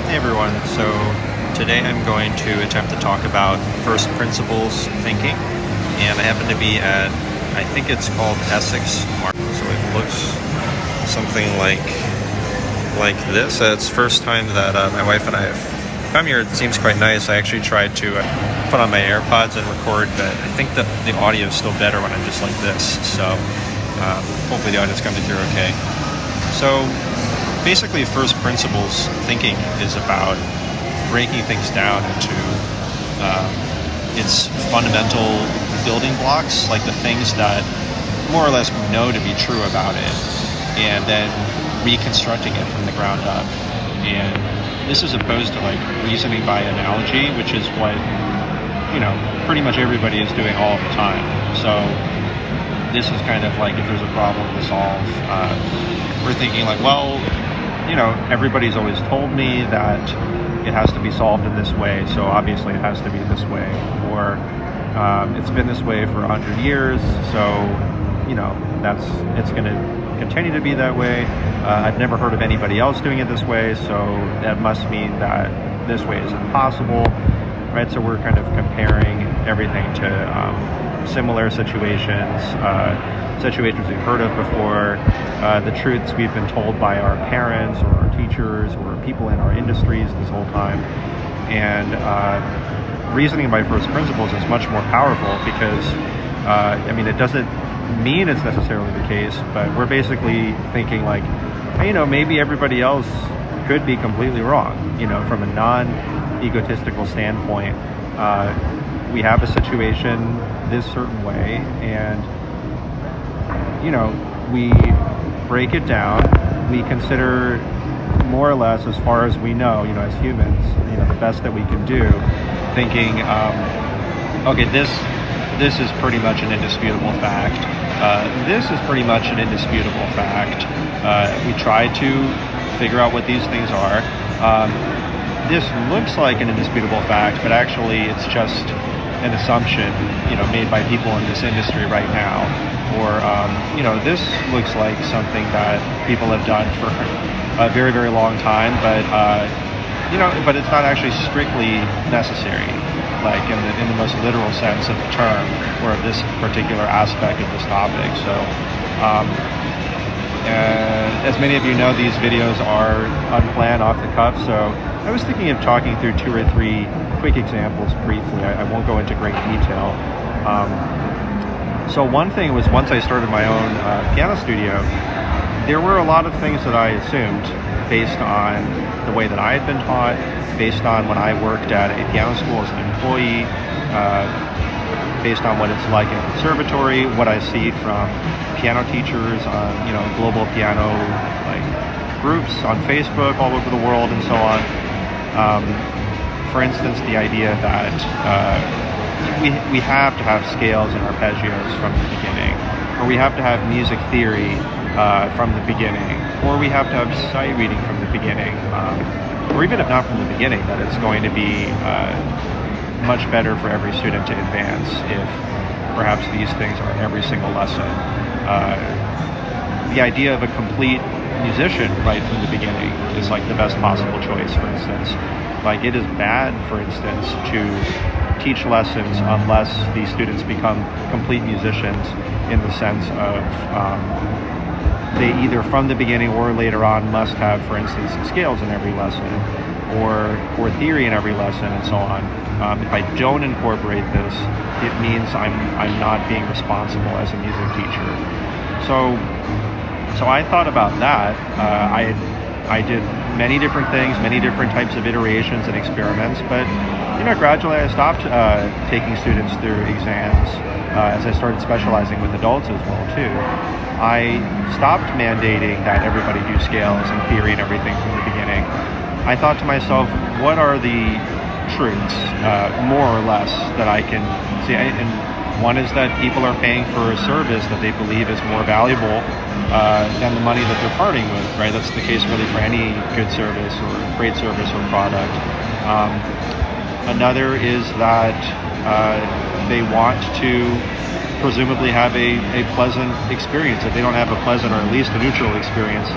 Hey everyone, so today I'm going to attempt to talk about first principles thinking, and I happen to be at, I think it's called Essex Market, so it looks something like this. It's the first time that my wife and I have come here. It seems quite nice. I actually tried to put on my AirPods and record, but I think that the audio is still better when I'm just like this, so hopefully the audio is coming through okay. So basically, first principles thinking is about breaking things down into its fundamental building blocks, like the things that more or less we know to be true about it, and then reconstructing it from the ground up. And this is opposed to like reasoning by analogy, which is what, pretty much everybody is doing all the time. So this is kind of like, if there's a problem to solve, we're thinking like, well, everybody's always told me that it has to be solved in this way, so obviously it has to be this way. Or it's been this way for 100 years, so it's going to continue to be that way. I've never heard of anybody else doing it this way, so that must mean that this way is impossible, right? So we're kind of comparing everything to similar situations, situations we've heard of before, the truths we've been told by our parents or our teachers or people in our industries this whole time. And reasoning by first principles is much more powerful because, it doesn't mean it's necessarily the case, but we're basically thinking like, hey, maybe everybody else could be completely wrong, from a non-egotistical standpoint. We have a situation this certain way, and we break it down. We consider more or less, as far as we know, as humans, the best that we can do, thinking, okay, this is pretty much an indisputable fact. This is pretty much an indisputable fact. We try to figure out what these things are. This looks like an indisputable fact, but actually it's just an assumption, made by people in this industry right now. Or, this looks like something that people have done for a very, very long time, but it's not actually strictly necessary, like in the most literal sense of the term, or of this particular aspect of this topic. So, as many of you know, these videos are unplanned, off the cuff, so I was thinking of talking through 2 or 3 quick examples briefly. I won't go into great detail. So one thing was, once I started my own piano studio, there were a lot of things that I assumed based on the way that I had been taught, based on when I worked at a piano school as an employee, based on what it's like in a conservatory, what I see from piano teachers on, global piano groups on Facebook all over the world and so on. For instance, the idea that we have to have scales and arpeggios from the beginning, or we have to have music theory from the beginning, or we have to have sight reading from the beginning, or even if not from the beginning, that it's going to be much better for every student to advance if perhaps these things are in every single lesson. The idea of a complete musician right from the beginning is like the best possible choice, for instance. Like, it is bad, for instance, to teach lessons unless the students become complete musicians, in the sense of they either from the beginning or later on must have, for instance, scales in every lesson, or theory in every lesson, and so on. If I don't incorporate this, it means I'm not being responsible as a music teacher. So I thought about that. I did many different things, many different types of iterations and experiments, but gradually I stopped taking students through exams as I started specializing with adults as well too. I stopped mandating that everybody do scales and theory and everything from the beginning. I thought to myself, what are the truths, more or less, that I can see? And one is that people are paying for a service that they believe is more valuable than the money that they're parting with, right? That's the case really for any good service or great service or product. Another is that they want to presumably have a pleasant experience. If they don't have a pleasant or at least a neutral experience,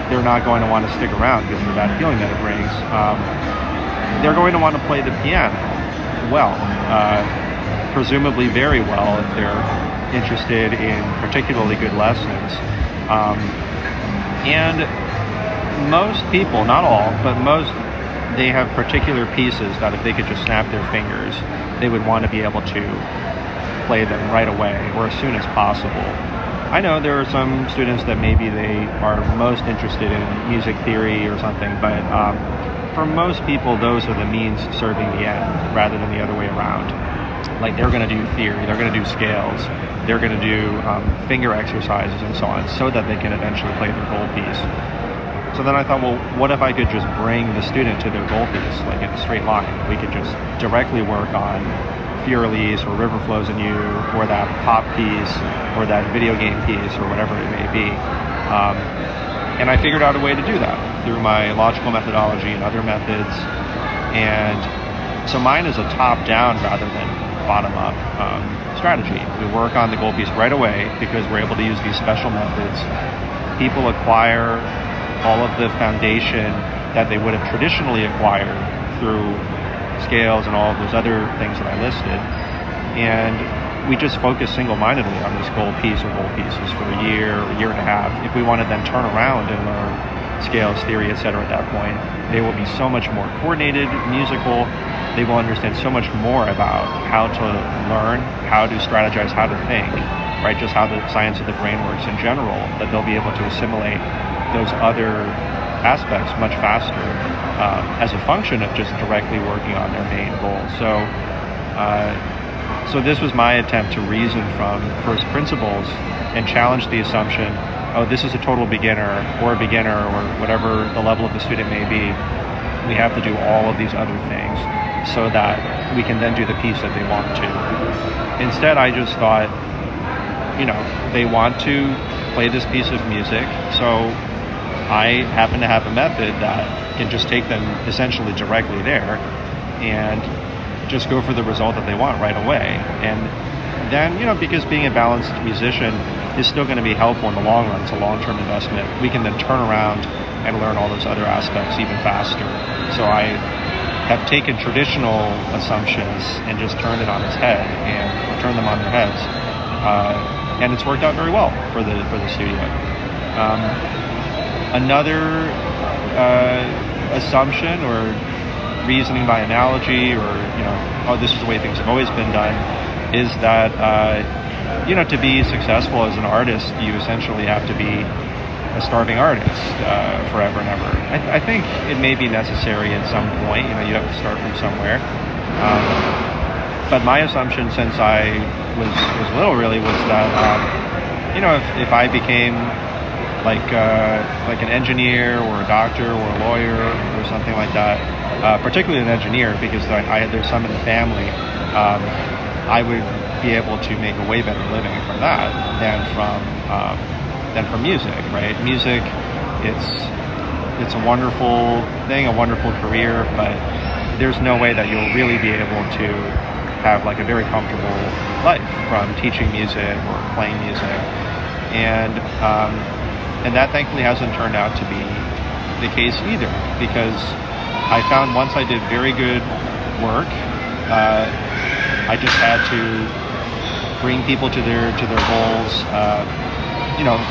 they're not going to want to stick around because of the bad feeling that it brings. They're going to want to play the piano well, presumably very well if they're interested in particularly good lessons. And most people, not all, but most, they have particular pieces that if they could just snap their fingers, they would want to be able to play them right away or as soon as possible. I know there are some students that maybe they are most interested in music theory or something, but for most people, those are the means serving the end rather than the other way around. Like they're going to do theory, they're going to do scales, they're going to do finger exercises and so on, so that they can eventually play their goal piece. So then I thought, well, what if I could just bring the student to their goal piece, like in a straight line? We could just directly work on Furley's or River Flows in You, or that pop piece, or that video game piece, or whatever it may be. And I figured out a way to do that through my logical methodology and other methods. And so mine is a top-down rather than bottom-up strategy. We work on the goal piece right away because we're able to use these special methods. People acquire all of the foundation that they would have traditionally acquired through scales and all of those other things that I listed. And we just focus single-mindedly on this goal piece or goal pieces for a year and a half. If we want to then turn around and learn scales, theory, etc. at that point, they will be so much more coordinated, musical. They will understand so much more about how to learn, how to strategize, how to think, right? Just how the science of the brain works in general, that they'll be able to assimilate those other aspects much faster as a function of just directly working on their main goal. So this was my attempt to reason from first principles and challenge the assumption, oh, this is a total beginner or whatever the level of the student may be. We have to do all of these other things so that we can then do the piece that they want to. Instead, I just thought, they want to play this piece of music, so I happen to have a method that can just take them essentially directly there and just go for the result that they want right away. And then, because being a balanced musician is still going to be helpful in the long run, it's a long-term investment, we can then turn around and learn all those other aspects even faster. So I have taken traditional assumptions and just turned it on its head and turned them on their heads. And it's worked out very well for the studio. Another assumption or reasoning by analogy, or this is the way things have always been done, is that to be successful as an artist, you essentially have to be a starving artist forever and ever. I think it may be necessary at some point. You have to start from somewhere. But my assumption since I was little really was that if I became like an engineer or a doctor or a lawyer or something like that, particularly an engineer because there's some in the family, I would be able to make a way better living from that than from music, right? Music, it's a wonderful thing, a wonderful career, but there's no way that you'll really be able to have like a very comfortable life from teaching music or playing music. And that thankfully hasn't turned out to be the case either, because I found once I did very good work, I just had to bring people to their goals,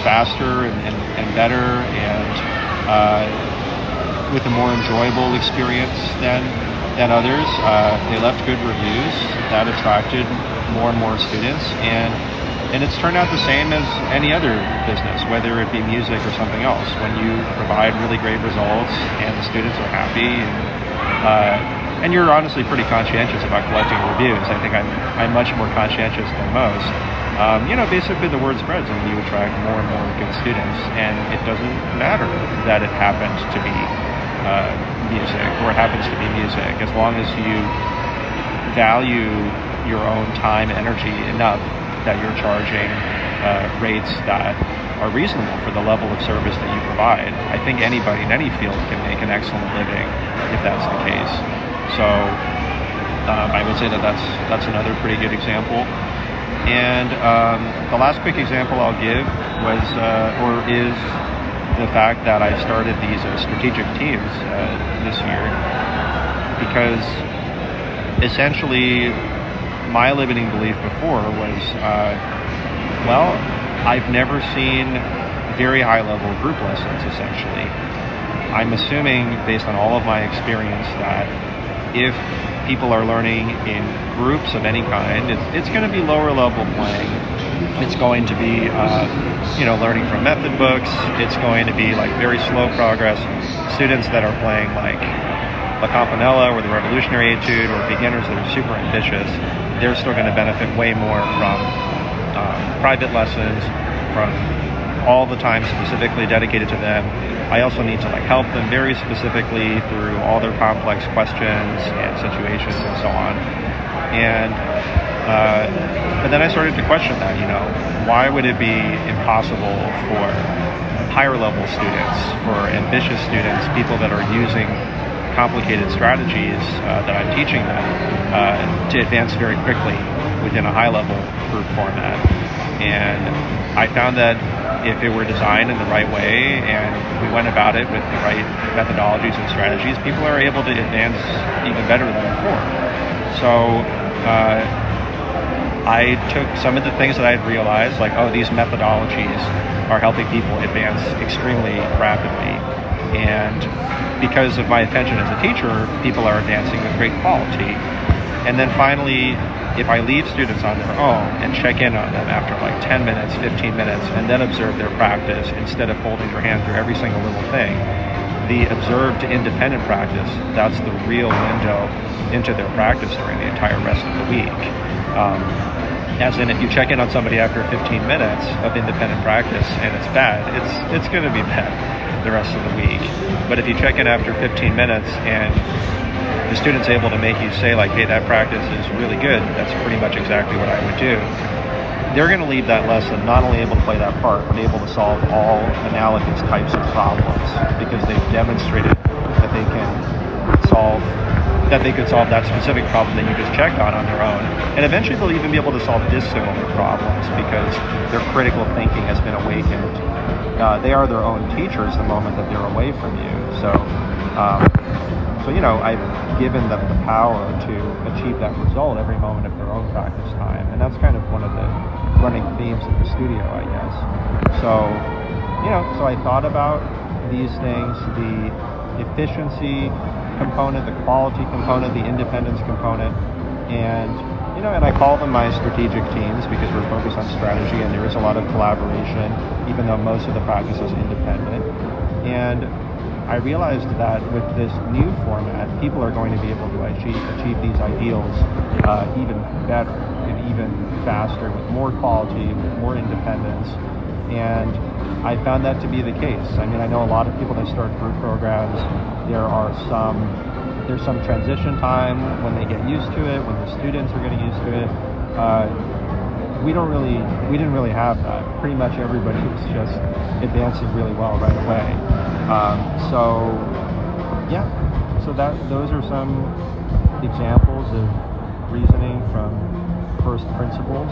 faster and better, and with a more enjoyable experience than others. They left good reviews that attracted more and more students, and it's turned out the same as any other business, whether it be music or something else. When you provide really great results and the students are happy, and you're honestly pretty conscientious about collecting reviews. I think I'm much more conscientious than most. Basically the word spreads and you attract more and more good students, and it doesn't matter that it happens to be music or it happens to be music, as long as you value your own time and energy enough that you're charging rates that are reasonable for the level of service that you provide. I think anybody in any field can make an excellent living if that's the case. So I would say that's another pretty good example. And the last quick example I'll give is the fact that I started these strategic teams this year, because essentially my limiting belief before was, I've never seen very high-level group lessons, essentially. I'm assuming, based on all of my experience, that if people are learning in groups of any kind, it's going to be lower-level playing. It's going to be, learning from method books. It's going to be like very slow progress. Students that are playing like La Campanella or the Revolutionary Etude, or beginners that are super ambitious, they're still going to benefit way more from private lessons, from all the time specifically dedicated to them. I also need to help them very specifically through all their complex questions and situations and so on. But then I started to question that, why would it be impossible for higher level students, for ambitious students, people that are using complicated strategies that I'm teaching them to advance very quickly within a high level group format. And I found that if it were designed in the right way and we went about it with the right methodologies and strategies, people are able to advance even better than before. So I took some of the things that I had realized, these methodologies are helping people advance extremely rapidly. And because of my attention as a teacher, people are advancing with great quality. And then finally, if I leave students on their own and check in on them after 10 minutes, 15 minutes, and then observe their practice instead of holding their hand through every single little thing, the observed independent practice, that's the real window into their practice during the entire rest of the week. As in, if you check in on somebody after 15 minutes of independent practice and it's bad, it's going to be bad the rest of the week. But if you check in after 15 minutes and the student's able to make you say hey, that practice is really good, that's pretty much exactly what I would do, they're going to leave that lesson not only able to play that part, but able to solve all analogous types of problems, because they've demonstrated that they could solve that specific problem that you just checked on their own. And eventually they'll even be able to solve dissimilar problems because their critical thinking has been awakened. They are their own teachers the moment that they're away from you. So I've given them the power to achieve that result every moment of their own practice time. And that's kind of one of the running themes of the studio, I guess. So I thought about these things, the efficiency component, the quality component, the independence component, and I call them my strategic teams because we're focused on strategy and there is a lot of collaboration, even though most of the practice is independent. And I realized that with this new format, people are going to be able to achieve these ideals even better and even faster, with more quality, with more independence. And I found that to be the case. I know a lot of people that start group programs, there's some transition time when they get used to it, when the students are getting used to it. We didn't really have that. Pretty much everybody was just advancing really well right away. Those are some examples of reasoning from first principles.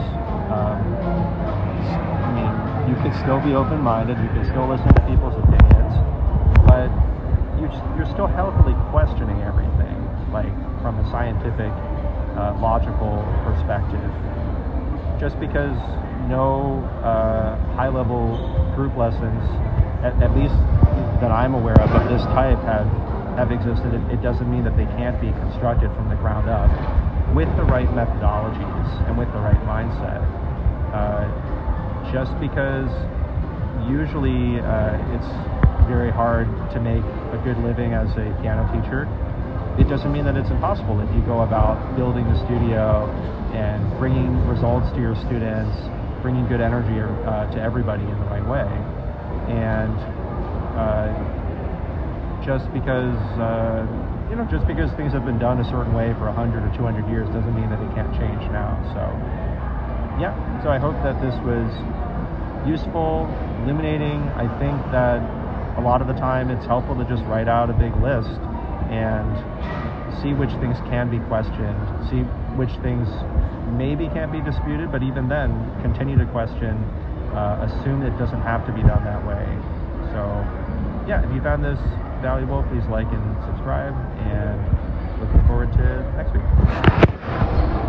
You could still be open-minded, you can still listen to people's opinions, but you're still healthily questioning everything, from a scientific, logical perspective. Just because no high-level group lessons, at least that I'm aware of this type, have existed, it doesn't mean that they can't be constructed from the ground up with the right methodologies and with the right mindset. Just because usually it's very hard to make a good living as a piano teacher, it doesn't mean that it's impossible if you go about building the studio and bringing results to your students, bringing good energy to everybody in the right way. And just because things have been done a certain way for 100 or 200 years doesn't mean that it can't change now. So I hope that this was useful, illuminating. I think that a lot of the time it's helpful to just write out a big list and see which things can be questioned, see which things maybe can't be disputed, but even then continue to question, assume it doesn't have to be done that way. So yeah, if you found this valuable, please like and subscribe, and looking forward to next